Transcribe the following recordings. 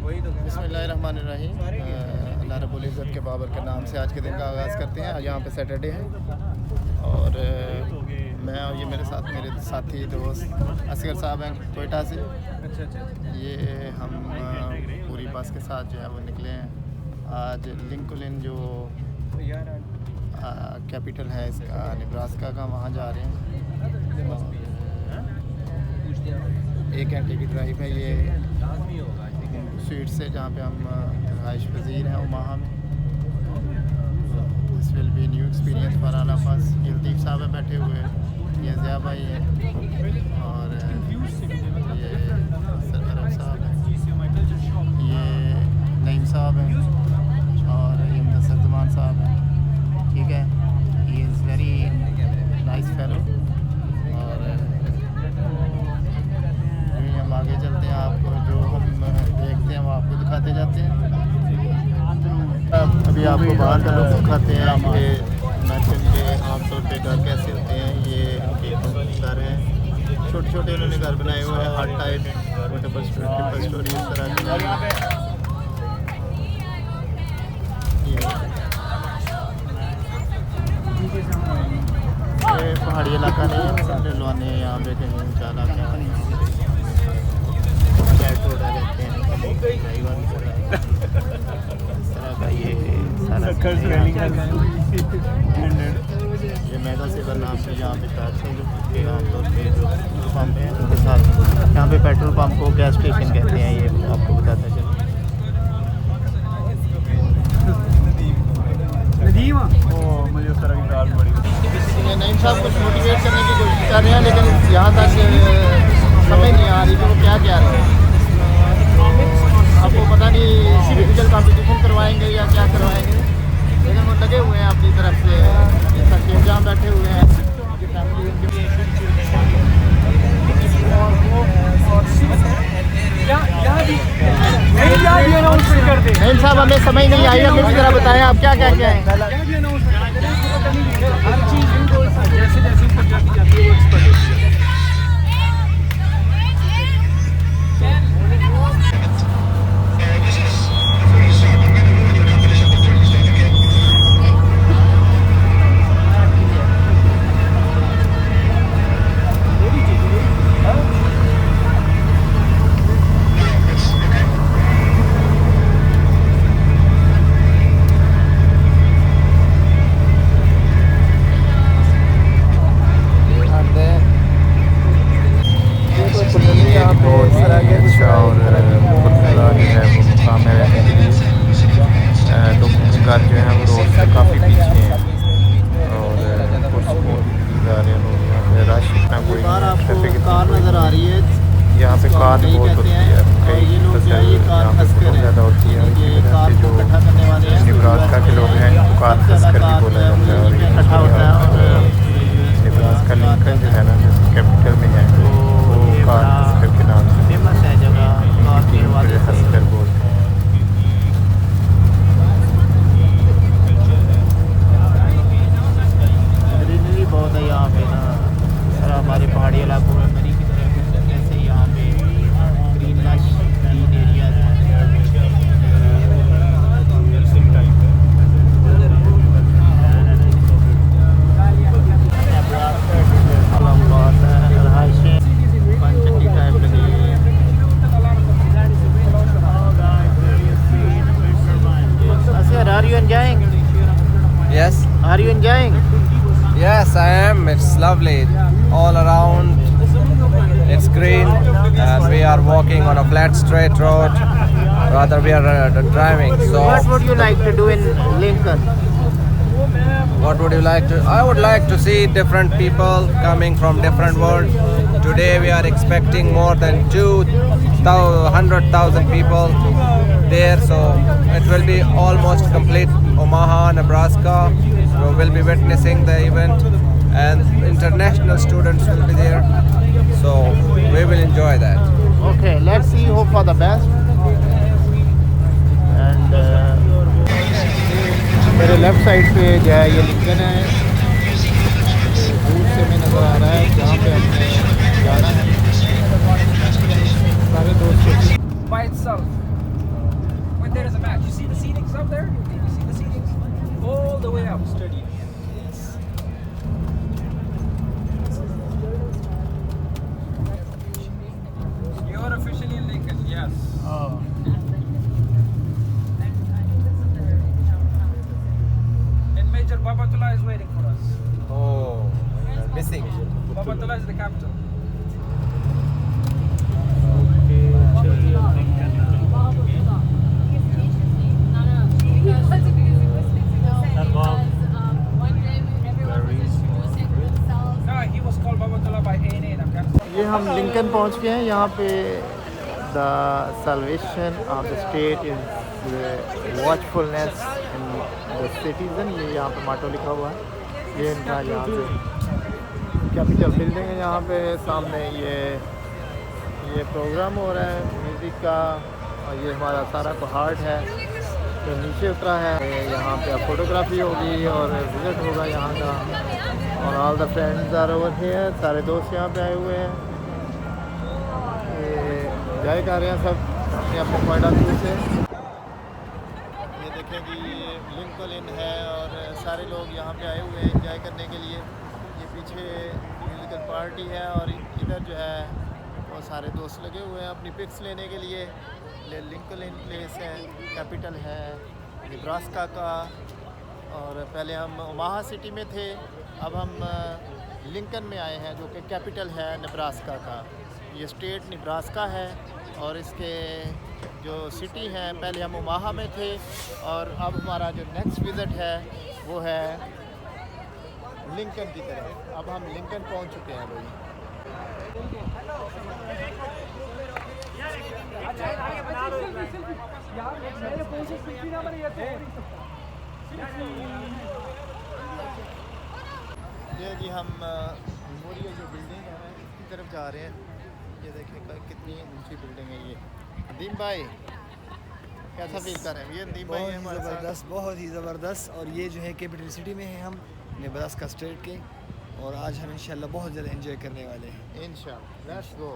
बिस्मिल्लाहिर्रहमानिर्रहीम। अल्लाह रब्बुल इज़्ज़त के बाबर के नाम से आज के दिन का आगाज़ करते हैं। आज यहाँ पे सैटरडे है और मैं और ये मेरे साथ मेरे साथी दोस्त असगर साहब हैं कोयटा से। ये हम पूरी बस के साथ जो है वो निकले हैं। आज लिंकलिन जो कैपिटल है इसका नेब्रास्का का, वहाँ जा रहे हैं। 1 घंटे की ड्राइव है ये स्वीट से, जहाँ पे हम रहाइश पजीर हैं ओमाहा में। This will be new experience for all of us. ये लतीफ़ साहब है बैठे हुए, ये ज़िया भाई हैं और ये सरफराज साहब हैं, ये नईम साहब हैं और ये मुदस्सर ज़मान साहब हैं। ठीक है, he is very nice fellow. और हम आगे चलते हैं, आपको जो हम देखते हैं वो आपको दिखाते जाते हैं। अभी आपको बाहर का लोग दिखाते हैं कि मैचन के आमतौर पे घर कैसे होते हैं। ये इनके घर हैं, छोटे छोटे इन्होंने घर बनाए हुए हैं, हट टाइप ट्रिपल स्टोरी इस तरह के। ये पहाड़ी इलाका नहीं है, लुआने यहाँ पे कहीं ऊँचा इलाका है। रहते हैं इस तरह का ये सारा ये मेगा सेवर नाम से यहाँ पे टैक्स है, जो आमतौर पे जो पम्प है उनके साथ यहाँ पे पेट्रोल पम्प को गैस स्टेशन कहते हैं। ये आपको बताता चलो। मुझे उस तरह की कार बड़ी नईम साहब कुछ मोटिवेट करने की कोशिश कर रहे हैं, लेकिन यहाँ तक समझ नहीं आ रही कि वो क्या कह रहे हैं। आपको पता नहीं डिजिटल कंपटीशन करवाएंगे या क्या करवाएंगे, लेकिन वो लगे हुए हैं अपनी तरफ से। सकेम जहाँ बैठे हुए हैं उनकी फैमिली, नईम साहब हमें समझ नहीं आई, हमें जरा बताएं आप क्या क्या क्या है। हर चीज़ जैसे जैसे ऊपर जाती जाती है वो एक्सपर्ट है। घर जो है वो रोड से काफ़ी पीछे हैं और रश इतना कोई ट्रैफिक कार नज़र आ रही है। यहाँ पे कार बहुत होती है, कई यहाँ पे बहुत ज़्यादा होती है। जो नेब्रास्का के लोग हैं उनको कार खसकर भी बोला जाता है। और नेब्रास्का लिंकन जो है ना, जो कैपिटल में है, वो कार खसकर के नाम से फेमस है जगह, खसकर बोलते हैं। बहुत है यहाँ पे ना, सारा हमारे पहाड़ी इलाकों में मरी की तरह जैसे यहाँ पे ग्रीन लश ग्रीन एरिया है। Are you enjoying? Yes. Are you enjoying? Yes, I am. It's lovely. All around, it's green, and we are walking on a flat, straight road. Rather, we are driving. So, what would you like to do in Linclon? What would you like to? I would like to see different people coming from different worlds. Today, we are expecting more than 200,000 people there. So, it will be almost complete Omaha, Nebraska. So we'll be witnessing the event, and international students will be there. So we will enjoy that. Okay, let's see. Hope for the best. And मेरे left side पे जो है ये Lincoln है, दूर से में नज़र आ रहा है जहाँ पे हमने जाना है। सारे दोस्त By itself. you see the seatings up there? Did you see the seatings? All the way up, steady. You're officially in Lincoln, yes. Oh. And Major Babatullah is waiting for us. Oh, missing. Babatullah is the capital. No, he was called Babatullah by ANA in Afghanistan. ये हम Lincoln पहुंच गए हैं. यहाँ पे the salvation of the state is watchfulness in the citizen. ये यहाँ पे माटो लिखा हुआ है. ये इनका यहाँ पे कैपिटल बिल्डिंग है. यहाँ पे सामने ये प्रोग्राम हो रहा है म्यूज़िक का. और ये हमारा सारा पहाड़ है जो नीचे उतरा है. यहाँ पे अब फोटोग्राफी होगी और विज़िट होगा यहाँ का. और all the friends are over here. सारे दोस्त यहाँ पे आए हुए हैं. ये एंजॉय कर रहे हैं सब अपने अपने पॉइंट ऑफ व्यू से. ये देखें कि ये लिंकन है और सारे लोग यहाँ पे आए हुए हैं एंजॉय करने के लिए. ये पीछे म्यूज़िकल पार्टी है और इधर जो है वो सारे दोस्त लगे हुए हैं अपनी पिक्स लेने के लिए. लिंकन प्लेस है, कैपिटल है नेब्रास्का का. और पहले हम ओमाहा सिटी में थे, अब हम लिंकन में आए हैं जो कि कैपिटल है नेब्रास्का का. ये स्टेट नेब्रास्का है और इसके जो सिटी हैं, पहले हम ओमाहा में थे और अब हमारा जो नेक्स्ट विज़िट है वो है लिंकन की तरफ. अब हम लिंकन पहुंच चुके हैं भाई. ये जी हम मेमोरियल जो बिल्डिंग है इसकी तरफ जा रहे हैं. ये देखें कितनी ऊंची बिल्डिंग है ये. नदीम भाई कैसा फील कर रहे हैं? ये नदीम भाई हैं हमारे साथ. बहुत ही ज़बरदस्त. और ये जो है कैपिटल सिटी में है हम नेब्रास्का स्टेट के. और आज हम इंशाल्लाह बहुत ज़्यादा एंजॉय करने वाले हैं इंशाल्लाह. Let's go.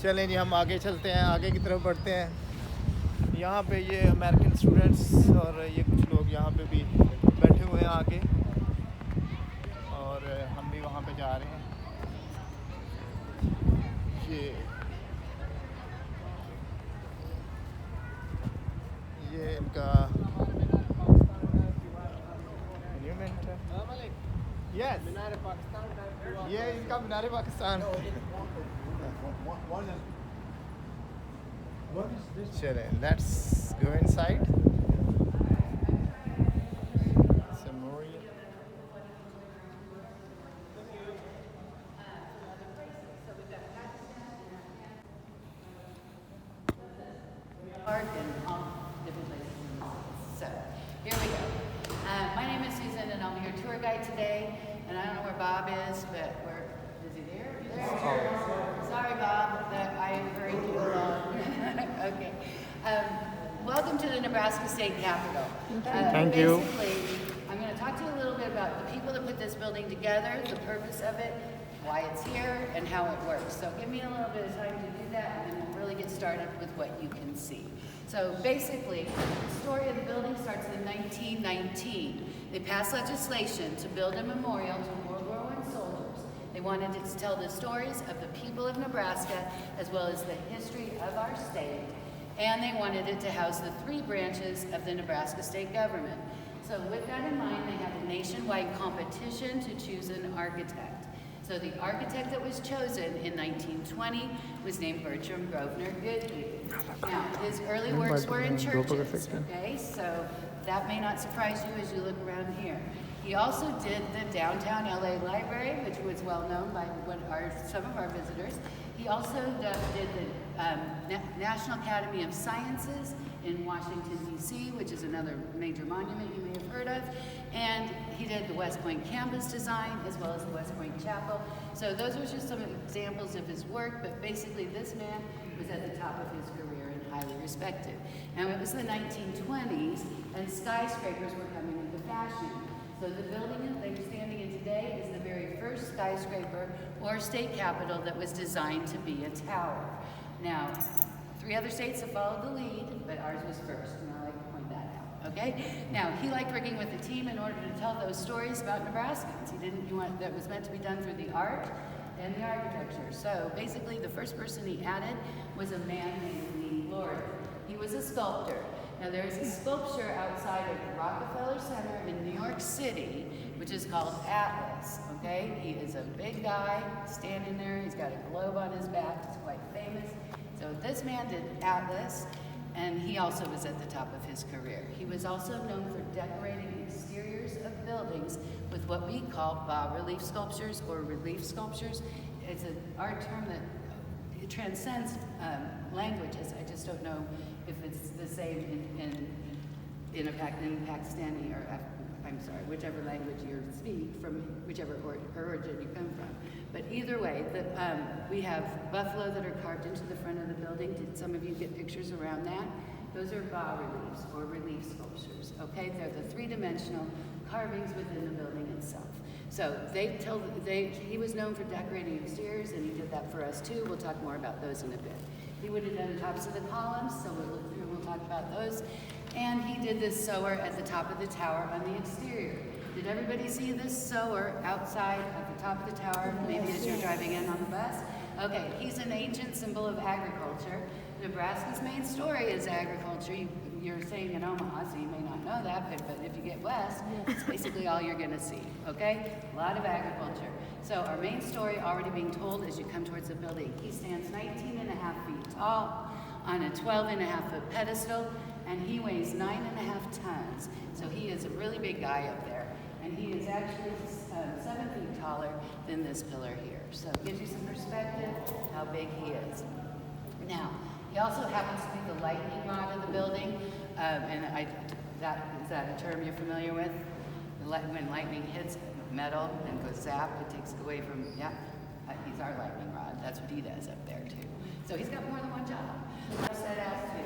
चलें जी हम आगे चलते हैं, आगे की तरफ बढ़ते हैं. यहाँ पे ये अमेरिकन स्टूडेंट्स और ये कुछ लोग यहाँ पे भी बैठे हुए हैं आगे. और हम भी वहाँ पे जा रहे हैं. ये इनका मॉन्यूमेंट है. यस, ये इनका मीनार पाकिस्तान. चले let's go inside. And all different places. So here we go. My name is Susan, and I'm your tour guide today. And I don't know where Bob is, but is he there? Sorry, Bob, that I hurried you along. Okay. Welcome to the Nebraska State Capitol. Thank you. Basically, I'm going to talk to you a little bit about the people that put this building together, the purpose of it, why it's here, and how it works. So give me a little bit of time to do that, and then we'll really get started with what you can see. So basically, the story of the building starts in 1919. They passed legislation to build a memorial to World War I soldiers. They wanted to tell the stories of the people of Nebraska, as well as the history of our state. And they wanted it to house the 3 branches of the Nebraska state government. So with that in mind, they had a nationwide competition to choose an architect. So the architect that was chosen in 1920 was named Bertram Grosvenor Goodhue. Now, his early works were in churches, okay? So that may not surprise you as you look around here. He also did the downtown LA library, which was well known by some of our visitors. He also did the National Academy of Sciences in Washington, D.C., which is another major monument you may have heard of. And he did the West Point campus design, as well as the West Point Chapel. So those are just some examples of his work, but basically this man was at the top of his career and highly respected. Now it was the 1920s, and skyscrapers were coming into fashion. So the building that you're standing in today is the very first skyscraper or state capitol that was designed to be a tower. Now, 3 other states have followed the lead, but ours was first, and I like to point that out, okay? Now, he liked working with the team in order to tell those stories about Nebraskans. He didn't want, that was meant to be done through the art and the architecture. So basically, the first person he added was a man named Linclon. He was a sculptor. Now, there's a sculpture outside of the Rockefeller Center in New York City, which is called Atlas, okay? He is a big guy standing there. He's got a globe on his back. He's quite famous. So this man did Atlas, and he also was at the top of his career. He was also known for decorating exteriors of buildings with what we call bas-relief sculptures or relief sculptures. It's an art term that it transcends languages. I just don't know if it's the same in Pakistani or whichever language you speak from, whichever origin you come from. But either way, we have buffalo that are carved into the front of the building. Did some of you get pictures around that? Those are bas-reliefs or relief sculptures, okay? They're the three-dimensional carvings within the building itself. So he was known for decorating exteriors, and he did that for us too. We'll talk more about those in a bit. He would have done the tops of the columns, so we'll look through and we'll talk about those. And he did this sower at the top of the tower on the exterior. Did everybody see this sower outside at the top of the tower, maybe as you're driving in on the bus? Okay, he's an ancient symbol of agriculture. Nebraska's main story is agriculture. You're staying in Omaha, so you may not know that, but if you get west, it's basically all you're gonna see, okay? A lot of agriculture. So our main story already being told as you come towards the building. He stands 19.5 feet tall on a 12.5 foot pedestal, and he weighs 9.5 tons. So he is a really big guy up there. And he is actually 7 feet taller than this pillar here. So it gives you some perspective how big he is. Now, he also happens to be the lightning rod of the building. Is that a term you're familiar with? When lightning hits metal and goes zap, it takes away from, he's our lightning rod. That's what he does up there too. So he's got more than one job. Set out too.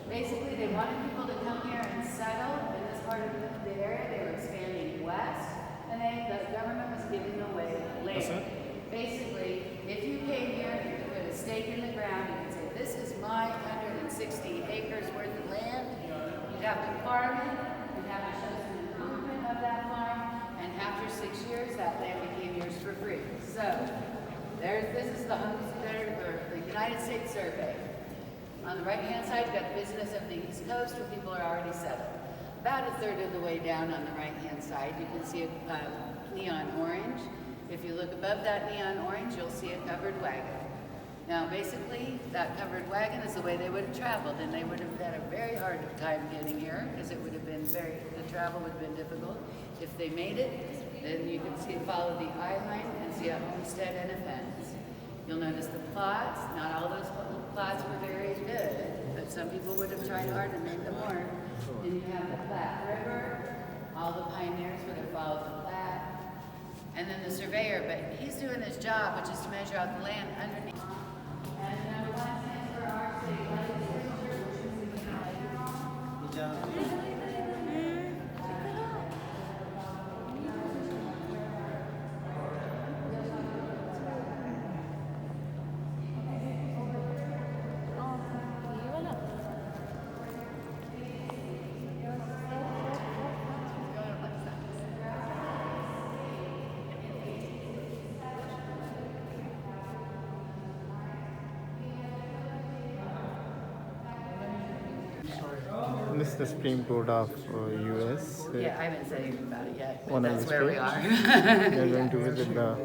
Basically, they wanted people to come here and settle in this part of the area. They were expanding west, and the government was giving away land. Basically, if you came here, you could put a stake in the ground, you could say, this is my 160 acres worth of land. You'd have to farm it, you'd have to show some improvement of that farm, and after 6 years, that land became yours for free. So, this is the United States Survey. On the right-hand side, you've got the business of the East Coast, where people are already settled. About a third of the way down on the right-hand side, you can see a neon orange. If you look above that neon orange, you'll see a covered wagon. Now, basically, that covered wagon is the way they would have traveled, and they would have had a very hard time getting here, because it would have been the travel would have been difficult. If they made it, then you can see follow the eye line and see a homestead and a fence. You'll notice the plots. Not all those plots were very good, but some people would have tried hard and made them work. Then you have the Platte River. All the pioneers would have followed the Platte. And then the surveyor, but he's doing his job, which is to measure out the land underneath. And number one stands for our state legislature, which is This is the Supreme Court of US. Yeah, I haven't said anything about it yet, but One of that's the where we states. are. We are going to visit the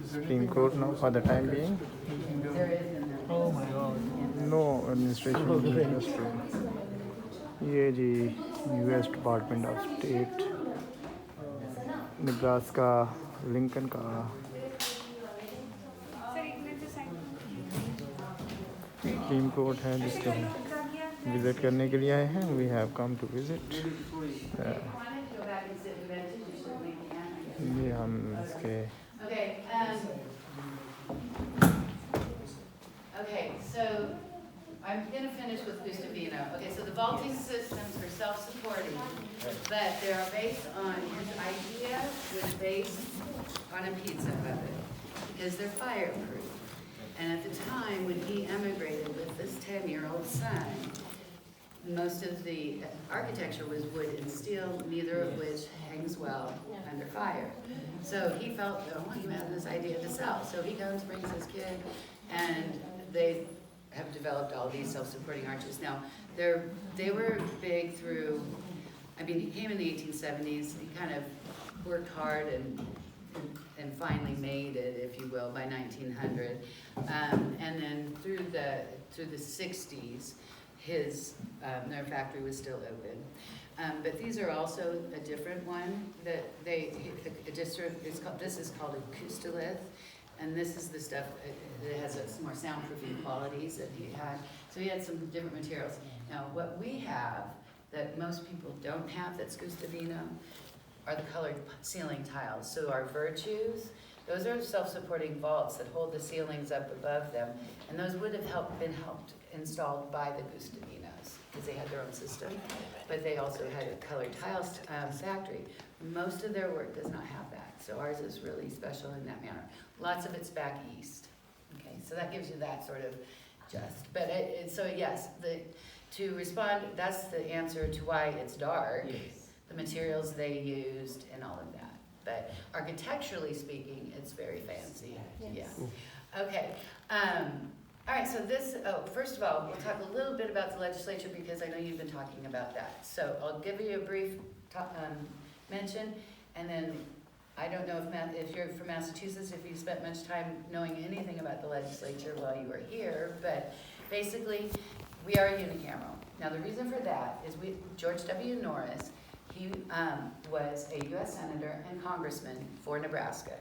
Supreme Court now for the time being. There is in there. Oh my God. No administration industry. ये जी US Department of State Nebraska Lincoln का supreme court है जिसको हम visit करने के लिए आए हैं. We have come to visit. ये हम इसके Okay, so I'm going to finish with Gustavino. Okay, so the vaulting systems are self-supporting, but they are based on his idea was based on a pizza oven because they're fireproof. And at the time, when he emigrated with this 10-year-old son, most of the architecture was wood and steel, neither of which hangs well under fire. So he felt, oh, he had this idea to sell. So he comes, brings his kid, and they have developed all these self-supporting arches. Now, they were big through, I mean, he came in the 1870s, he kind of worked hard and finally made it, if you will, by 1900. And then through the 60s, their factory was still open. But these are also a different one that this is called a acoustolith, and this is the stuff that has some more soundproofing qualities that he had. So he had some different materials. Now, what we have that most people don't have that's Gustavino are the colored ceiling tiles. So our Virtues, those are self-supporting vaults that hold the ceilings up above them, and those would have been helped installed by the Gustavinos because they had their own system, but they also had a colored tiles factory. Most of their work does not have that, so ours is really special in that manner. Lots of it's back east. Okay, so that gives you that sort of just. But so yes, to respond, that's the answer to why it's dark. Yes. The materials they used and all of that. But architecturally speaking, it's very fancy. Yes. Yeah. Okay. All right, so first of all, we'll talk a little bit about the legislature because I know you've been talking about that. So I'll give you a brief mention, and then I don't know if you're from Massachusetts, if you spent much time knowing anything about the legislature while you were here, but basically, we are unicameral. Now, the reason for that is George W. Norris, he was a U.S. Senator and Congressman for Nebraska.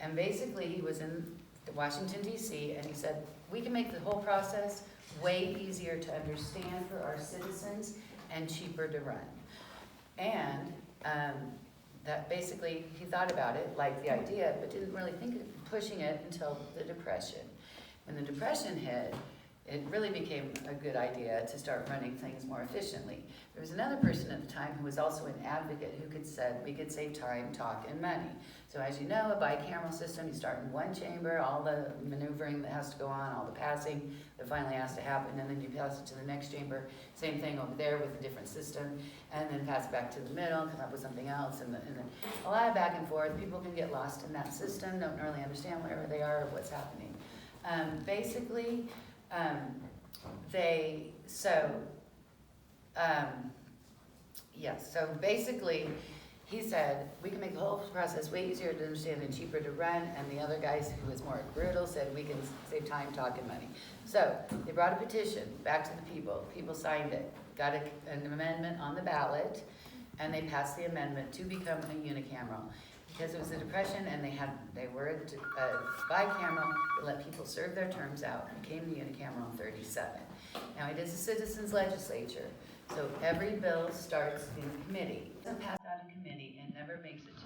And basically, he was in Washington, D.C., and he said, we can make the whole process way easier to understand for our citizens and cheaper to run. And that basically, he thought about it, liked the idea, but didn't really think of pushing it until the Depression. When the Depression hit, it really became a good idea to start running things more efficiently. There was another person at the time who was also an advocate who said we could save time, talk, and money. So as you know, a bicameral system, you start in one chamber, all the maneuvering that has to go on, all the passing that finally has to happen, and then you pass it to the next chamber. Same thing over there with a different system, and then pass it back to the middle, come up with something else, and then a lot of back and forth. People can get lost in that system, don't really understand where they are or what's happening. So basically, he said, we can make the whole process way easier to understand and cheaper to run, and the other guys who was more brutal said we can save time, talk, and money. So they brought a petition back to the people. People signed it, got an amendment on the ballot, and they passed the amendment to become a unicameral. Because it was the Depression and they were bicameral, they let people serve their terms out, became the unicameral in 1937. Now it is a citizens' legislature, so every bill starts in committee. It doesn't pass out in committee and never makes it to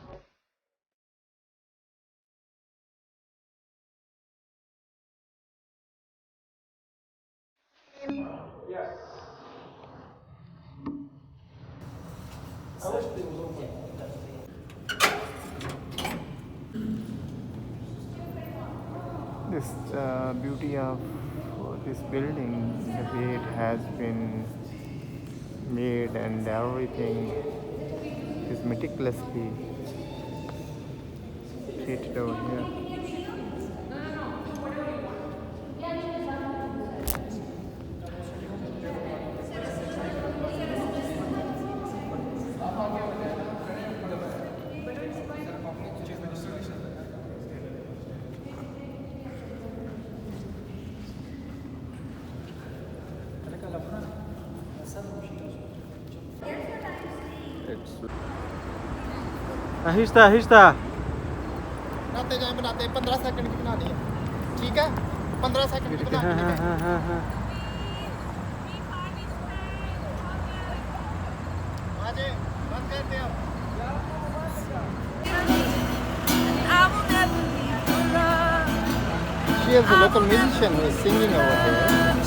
Yes. This beauty of this building, the way it has been made and everything is meticulously treated over here. Aahista Aahista बनाते जाए 15 second की बनानी है, ठीक है? 15 second की बनानी है। आजे बंद करते हो। She is a local musician who is singing over here.